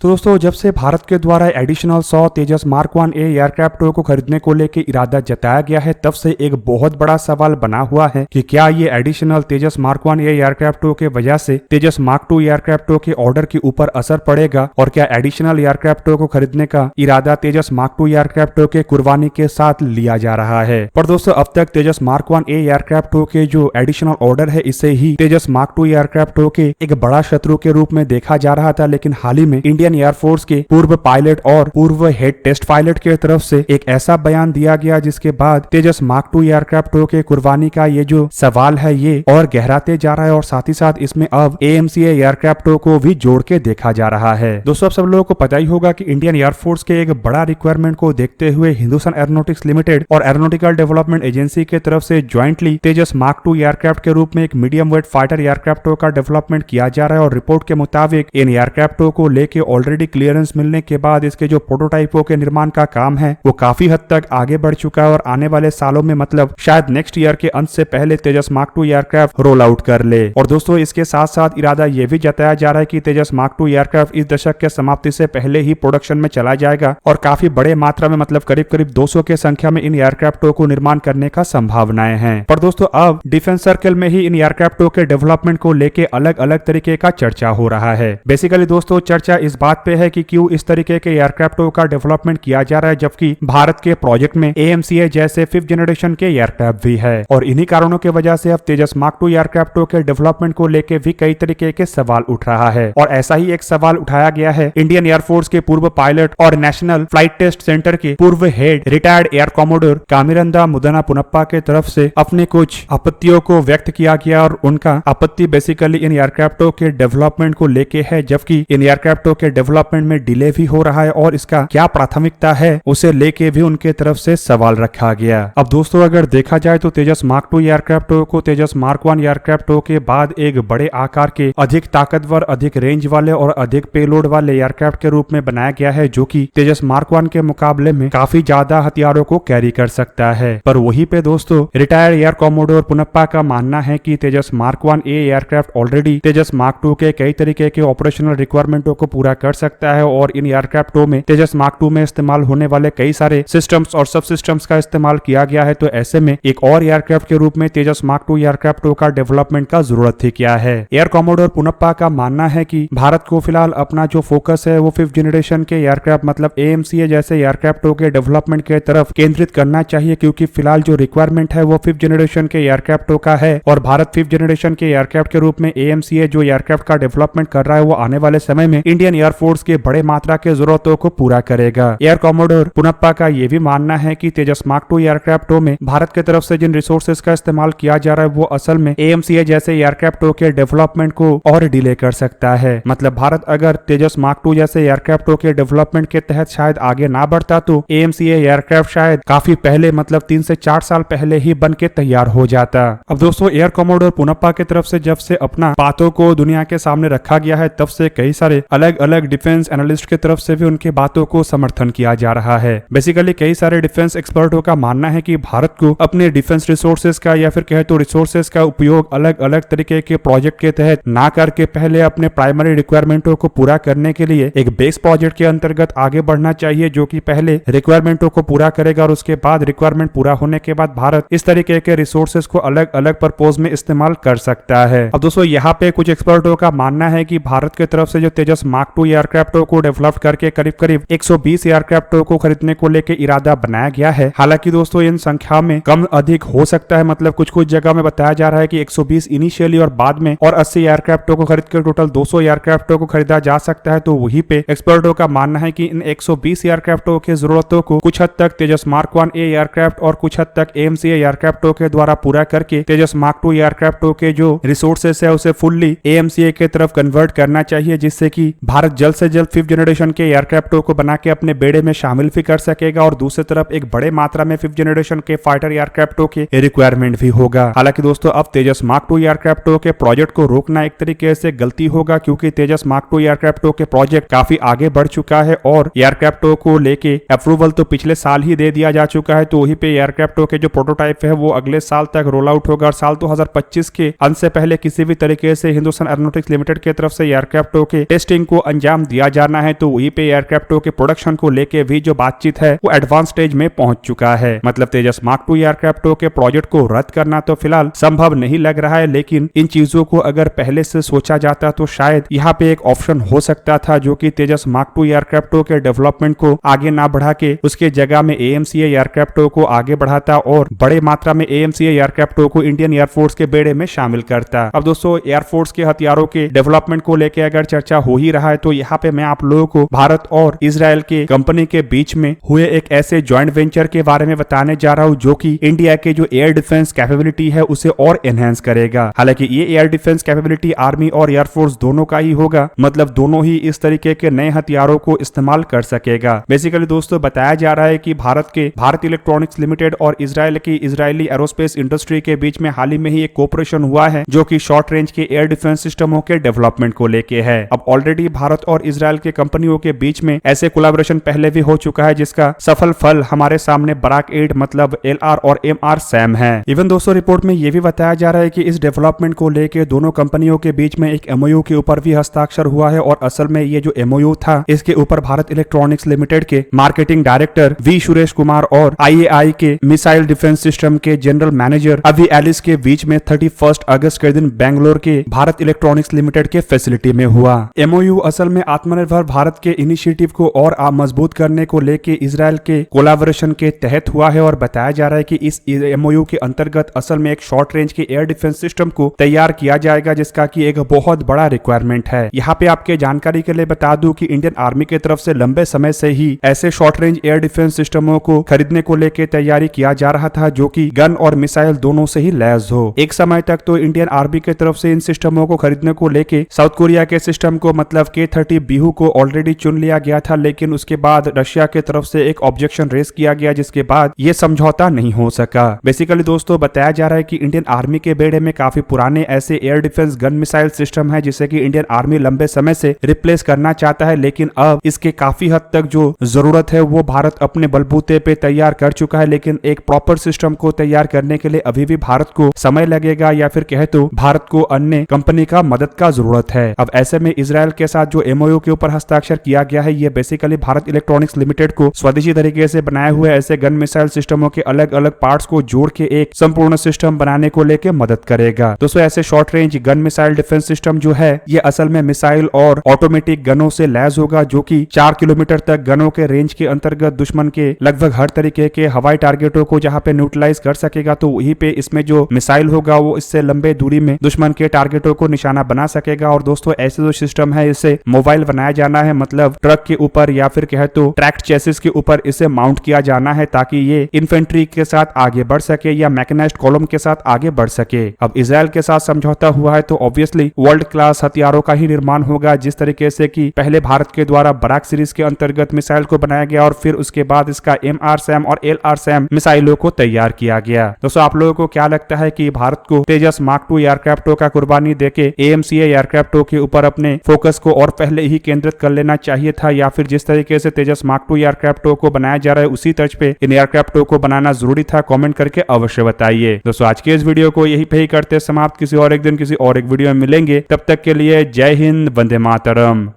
तो दोस्तों जब से भारत के द्वारा एडिशनल 100 तेजस मार्क 1 ए एयरक्राफ्ट को खरीदने को लेकर इरादा जताया गया है, तब से एक बहुत बड़ा सवाल बना हुआ है कि क्या ये एडिशनल तेजस मार्क 1 ए एयरक्राफ्ट के वजह से तेजस मार्क 2 एयरक्राफ्ट के ऑर्डर के ऊपर असर पड़ेगा और क्या एडिशनल एयरक्राफ्ट को खरीदने का इरादा तेजस मार्क 2 एयरक्राफ्ट के कुर्बानी के साथ लिया जा रहा है। पर दोस्तों अब तक तेजस मार्क 1 ए एयरक्राफ्ट के जो एडिशनल ऑर्डर है इसे ही तेजस मार्क 2 एयरक्राफ्ट के एक बड़ा शत्रु के रूप में देखा जा रहा था, लेकिन हाल ही में इंडियन एयरफोर्स के पूर्व पायलट और पूर्व हेड टेस्ट पायलट के तरफ से एक ऐसा बयान दिया गया जिसके बाद तेजस मार्क 2 एयरक्राफ्ट के कुर्बानी का ये जो सवाल है ये और गहराते जा रहा है और साथ ही साथ इसमें अब AMCA एयरक्राफ्ट को भी जोड़ के देखा जा रहा है। दोस्तों अब सब लोगों को पता ही होगा कि इंडियन एयरफोर्स के एक बड़ा रिक्वायरमेंट को देखते हुए हिंदुस्तान एरोनॉटिक्स लिमिटेड और एरोनॉटिकल डेवलपमेंट एजेंसी के तरफ से ज्वाइंटली तेजस मार्क 2 एयरक्राफ्ट के रूप में एक मीडियम वेट फाइटर एयरक्राफ्ट का डेवलपमेंट किया जा रहा है और रिपोर्ट के मुताबिक इन एयरक्राफ्ट को लेके ऑलरेडी क्लियरेंस मिलने के बाद इसके जो प्रोटोटाइपों के निर्माण का काम है वो काफी हद तक आगे बढ़ चुका है और आने वाले सालों में मतलब शायद नेक्स्ट ईयर के अंत से पहले तेजस मार्क 2 एयरक्राफ्ट रोल आउट कर ले। और दोस्तों इसके साथ साथ इरादा यह भी जताया जा रहा है कि तेजस मार्क 2 एयरक्राफ्ट इस दशक के समाप्ति से पहले ही प्रोडक्शन में चला जाएगा और काफी बड़े मात्रा में मतलब करीब करीब 200 के संख्या में इन एयरक्राफ्ट को निर्माण करने का संभावनाएं हैं। पर दोस्तों अब डिफेंस सर्कल में ही इन एयरक्राफ्ट के डेवलपमेंट को लेके अलग अलग तरीके का चर्चा हो रहा है। बेसिकली दोस्तों चर्चा इस बात पे है कि क्यों इस तरीके के एयरक्राफ्ट का डेवलपमेंट किया जा रहा है जबकि भारत के प्रोजेक्ट में AMCA जैसे 5th जनरेशन के एयरक्राफ्ट भी है और इन्हीं कारणों की वजह से अब तेजस मार्क 2 एयरक्राफ्ट के डेवलपमेंट को लेके भी कई तरीके के सवाल उठ रहा है। और ऐसा ही एक सवाल उठाया गया है इंडियन एयरफोर्स के पूर्व पायलट और नेशनल फ्लाइट टेस्ट सेंटर के पूर्व head retired air commodore कामिरंदा मुदना Ponnappa के तरफ से अपने कुछ आपत्तियों को व्यक्त किया गया और उनका आपत्ति बेसिकली इन एयरक्राफ्ट के डेवलपमेंट को लेके है, जबकि इन एयरक्राफ्ट के डेवलपमेंट में डिले भी हो रहा है और इसका क्या प्राथमिकता है उसे लेके भी उनके तरफ से सवाल रखा गया। अब दोस्तों अगर देखा जाए तो तेजस मार्क 2 एयरक्राफ्ट को तेजस मार्क 1 एयरक्राफ्ट के बाद एक बड़े आकार के अधिक ताकतवर अधिक रेंज वाले और अधिक पेलोड वाले एयरक्राफ्ट के रूप में बनाया गया है जो कि तेजस मार्क 1 के मुकाबले में काफी ज्यादा हथियारों को कैरी कर सकता है। पर वहीं पे दोस्तों रिटायर्ड एयर कॉमोडोर पुनप्पा का मानना है कि तेजस मार्क 1 ए एयरक्राफ्ट ऑलरेडी तेजस मार्क 2 के कई तरीके के ऑपरेशनल रिक्वायरमेंटों को पूरा कर सकता है और इन एयरक्राफ्टों में तेजस मार्क 2 में इस्तेमाल होने वाले कई सारे सिस्टम्स और सब सिस्टम्स का इस्तेमाल किया गया है। तो ऐसे में एक और एयरक्राफ्ट के रूप में तेजस मार्क 2 एयरक्राफ्ट का डेवलपमेंट का जरूरत थी क्या है। एयर कॉमोडोर पुनप्पा का मानना है कि भारत को फिलहाल अपना जो फोकस है वो 5th जनरेशन के एयरक्राफ्ट मतलब AMCA जैसे एयरक्राफ्टों के डेवलपमेंट के तरफ केंद्रित करना चाहिए, क्योंकि फिलहाल जो रिक्वायरमेंट है वो 5th जनरेशन के एयरक्राफ्टों का है और भारत 5th जनरेशन के एयरक्राफ्ट के रूप में AMCA जो एयरक्राफ्ट का डेवलपमेंट कर रहा है वो आने वाले समय में इंडियन एयरफोर्स के बड़े मात्रा के जरूरतों को पूरा करेगा। एयर कॉमोडोर पुनप्पा का यह भी मानना है कि तेजस मार्क 2 एयरक्राफ्टों में भारत की तरफ से जिन रिसोर्सेज का इस्तेमाल किया जा रहा है वो असल में AMCA जैसे एयरक्राफ्टों के डेवलपमेंट को और डिले कर सकता है। मतलब भारत अगर तेजस मार्क 2 जैसे एयरक्राफ्टों के डेवलपमेंट के तहत शायद आगे ना बढ़ता तो AMCA एयरक्राफ्ट शायद काफी पहले मतलब 3 से 4 साल पहले ही बन के तैयार हो जाता। अब दोस्तों एयर कॉमोडोर पुनप्पा की तरफ से जब से अपना बातों को दुनिया के सामने रखा गया है तब से कई सारे अलग अलग डिफेंस एनालिस्ट की तरफ से भी उनके बातों को समर्थन किया जा रहा है। बेसिकली कई सारे डिफेंस एक्सपर्टों का मानना है कि भारत को अपने डिफेंस रिसोर्सेज का या फिर कहे तो रिसोर्सेज का उपयोग अलग अलग तरीके के प्रोजेक्ट के तहत ना करके पहले अपने प्राइमरी रिक्वायरमेंटों को पूरा करने के लिए एक बेस प्रोजेक्ट के अंतर्गत आगे बढ़ना चाहिए, जो कि पहले रिक्वायरमेंटों को पूरा करेगा और उसके बाद रिक्वायरमेंट पूरा होने के बाद भारत इस तरीके के रिसोर्सेज को अलग अलग पर्पज में इस्तेमाल कर सकता है। अब दोस्तों यहाँ पे कुछ एक्सपर्टों का मानना है कि भारत की तरफ से जो तेजस मार्क 2 एयरक्राफ्ट को डेवलप करके करीब करीब 120 एयरक्राफ्ट को खरीदने को लेकर इरादा बनाया गया है। हालांकि दोस्तों इन संख्या में कम अधिक हो सकता है, मतलब कुछ कुछ जगह में बताया जा रहा है कि 120 इनिशियली और बाद में और 80 एयरक्राफ्टों को खरीद कर टोटल 200 एयरक्राफ्टों को खरीदा जा सकता है। तो वहीं पे एक्सपर्टों का मानना है कि इन 120 एयरक्राफ्टों की जरूरतों को कुछ हद तक तेजस मार्क 1 ए एयरक्राफ्ट और कुछ हद तक AMCA एयरक्राफ्टों के द्वारा पूरा करके तेजस मार्क 2 एयरक्राफ्टों के जो रिसोर्सेस है उसे फुल्ली AMCA के तरफ कन्वर्ट करना चाहिए, जिससे कि भारत जल्द से जल्द 5th जनरेशन के एयरक्राफ्टों को बना के अपने बेड़े में शामिल भी कर सकेगा और दूसरी तरफ एक बड़े मात्रा में 5th जनरेशन के फाइटर एयरक्राफ्टों के रिक्वायरमेंट भी होगा। हालांकि दोस्तों अब तेजस मार्क 2 एयरक्राफ्टों के प्रोजेक्ट को रोकना एक तरीके से गलती होगा, क्योंकि तेजस मार्क 2 एयरक्राफ्टों के प्रोजेक्ट काफी आगे बढ़ चुका है और एयरक्राफ्टों को लेके अप्रूवल तो पिछले साल ही दे दिया जा चुका है। तो वहीं पे एयरक्राफ्टों के जो प्रोटोटाइप है वो अगले साल तक रोल आउट होगा और साल 2025 के अंत से पहले किसी भी तरीके से हिंदुस्तान एरोनॉटिक्स लिमिटेड की तरफ से एयरक्राफ्टों के टेस्टिंग को अंजाम अंजाम दिया जाना है, तो वहीं पे एयरक्राफ्टों के प्रोडक्शन को लेके भी जो बातचीत है वो एडवांस स्टेज में पहुंच चुका है। मतलब तेजस मार्क 2 एयरक्राफ्टों के प्रोजेक्ट को रद्द करना तो फिलहाल संभव नहीं लग रहा है, लेकिन इन चीजों को अगर पहले से सोचा जाता तो शायद यहाँ पे एक ऑप्शन हो सकता था जो कि तेजस मार्क 2 एयरक्राफ्टों के डेवलपमेंट को आगे ना बढ़ा के उसके जगह में AMCA एयरक्राफ्टों को आगे बढ़ाता और बड़े मात्रा में AMCA एयरक्राफ्टों को इंडियन एयरफोर्स के बेड़े में शामिल करता। अब दोस्तों एयरफोर्स के हथियारों के डेवलपमेंट को लेकर अगर चर्चा हो ही रहा है तो यहाँ पे मैं आप लोगों को भारत और इजराइल के कंपनी के बीच में हुए एक ऐसे ज्वाइंट वेंचर के बारे में बताने जा रहा हूँ जो कि इंडिया के जो एयर डिफेंस कैपेबिलिटी है उसे और एनहेंस करेगा। हालांकि ये एयर डिफेंस कैपेबिलिटी आर्मी और एयरफोर्स दोनों का ही होगा, मतलब दोनों ही इस तरीके के नए हथियारों को इस्तेमाल कर सकेगा। बेसिकली दोस्तों बताया जा रहा है कि भारत इलेक्ट्रॉनिक्स लिमिटेड और इजराइल की इजरायली एरोस्पेस इंडस्ट्री के बीच में हाल ही में ही एक कोऑपरेशन हुआ है जो कि शॉर्ट रेंज के एयर डिफेंस सिस्टमों के डेवलपमेंट को लेके है। अब ऑलरेडी भारत और इजराइल के कंपनियों के बीच में ऐसे कोलैबोरेशन पहले भी हो चुका है जिसका सफल फल हमारे सामने बराक 8 मतलब LR और MR सैम है। इवन दोस्तों रिपोर्ट में यह भी बताया जा रहा है कि इस डेवलपमेंट को लेके दोनों कंपनियों के बीच में एक MOU के ऊपर भी हस्ताक्षर हुआ है और असल में ये जो MOU था इसके ऊपर भारत इलेक्ट्रॉनिक्स लिमिटेड के marketing director V Suresh Kumar और IAI के मिसाइल डिफेंस सिस्टम के जनरल मैनेजर अभी एलिस के बीच में 31 अगस्त के दिन बेंगलोर के भारत इलेक्ट्रॉनिक्स लिमिटेड के फैसिलिटी में हुआ। MOU असल में आत्मनिर्भर भारत के इनिशिएटिव को और मजबूत करने को लेके इजराइल के कोलैबोरेशन के तहत हुआ है और बताया जा रहा है कि इस MOU के अंतर्गत असल में एक शॉर्ट रेंज के एयर डिफेंस सिस्टम को तैयार किया जाएगा जिसका कि एक बहुत बड़ा रिक्वायरमेंट है। यहाँ पे आपके जानकारी के लिए बता दूं कि इंडियन आर्मी की तरफ से लंबे समय से ही ऐसे शॉर्ट रेंज एयर डिफेंस सिस्टमों को खरीदने को लेकर तैयारी किया जा रहा था जो कि गन और मिसाइल दोनों से ही लैस हो। एक समय तक तो इंडियन आर्मी की तरफ से इन सिस्टमों को खरीदने को लेके साउथ कोरिया के सिस्टम को मतलब K-30 बिहू को ऑलरेडी चुन लिया गया था, लेकिन उसके बाद रशिया की तरफ से एक ऑब्जेक्शन रेस किया गया जिसके बाद ये समझौता नहीं हो सका। बेसिकली दोस्तों बताया जा रहा है कि इंडियन आर्मी के बेड़े में काफी पुराने ऐसे air defence gun missile system है जिसे कि इंडियन आर्मी लंबे समय से रिप्लेस करना चाहता है, लेकिन अब इसके काफी हद तक जो जरूरत है वो भारत अपने बलबूते पे तैयार कर चुका है, लेकिन एक प्रॉपर सिस्टम को तैयार करने के लिए अभी भी भारत को समय लगेगा या फिर कहे तो भारत को अन्य कंपनी का मदद का जरूरत है। अब ऐसे में इजराइल के साथ जो MOU के ऊपर हस्ताक्षर किया गया है ये बेसिकली भारत इलेक्ट्रॉनिक्स लिमिटेड को स्वदेशी तरीके से बनाए हुए ऐसे गन मिसाइल सिस्टमों के अलग अलग पार्ट्स को जोड़ के एक संपूर्ण सिस्टम बनाने को लेकर मदद करेगा। दोस्तों ऐसे short range gun missile defence system जो है ये असल में मिसाइल और ऑटोमेटिक गनों से लैस होगा जो कि 4 किलोमीटर तक गनों के रेंज के अंतर्गत दुश्मन के लगभग हर तरीके के हवाई टारगेटों को जहां पे न्यूट्रलाइज कर सकेगा, तो वहीं पे इसमें जो मिसाइल होगा वो इससे लंबे दूरी में दुश्मन के टारगेटों को निशाना बना सकेगा। और दोस्तों ऐसे जो सिस्टम है इसे मोबाइल बनाया जाना है, मतलब ट्रक के ऊपर या फिर कहे तो ट्रैक्ट चेसिस के ऊपर इसे माउंट किया जाना है ताकि ये इन्फेंट्री के साथ आगे बढ़ सके या मैकेनाइज्ड कॉलम के साथ आगे बढ़ सके। अब इजराइल के साथ समझौता हुआ है तो ऑब्वियसली वर्ल्ड क्लास हथियारों का ही निर्माण होगा, जिस तरीके से कि पहले भारत के द्वारा बराक सीरीज के अंतर्गत मिसाइल को बनाया गया और फिर उसके बाद इसका MR सैम और LR सैम मिसाइलों को तैयार किया गया। दोस्तों आप लोगों को क्या लगता है कि भारत को तेजस मार्क 2 एयरक्राफ्टों का कुर्बानी देके AMCA एयरक्राफ्टों के ऊपर अपने फोकस को और पहले ही केंद्रित कर लेना चाहिए था, या फिर जिस तरीके से तेजस मार्क 2 एयरक्राफ्टों को बनाया जा रहा है उसी तर्ज पे इन एयरक्राफ्टों को बनाना जरूरी था? कमेंट करके अवश्य बताइए। दोस्तों आज के इस वीडियो को यही पे ही करते समाप्त, किसी और एक दिन किसी और एक वीडियो में मिलेंगे, तब तक के लिए जय हिंद, वंदे मातरम।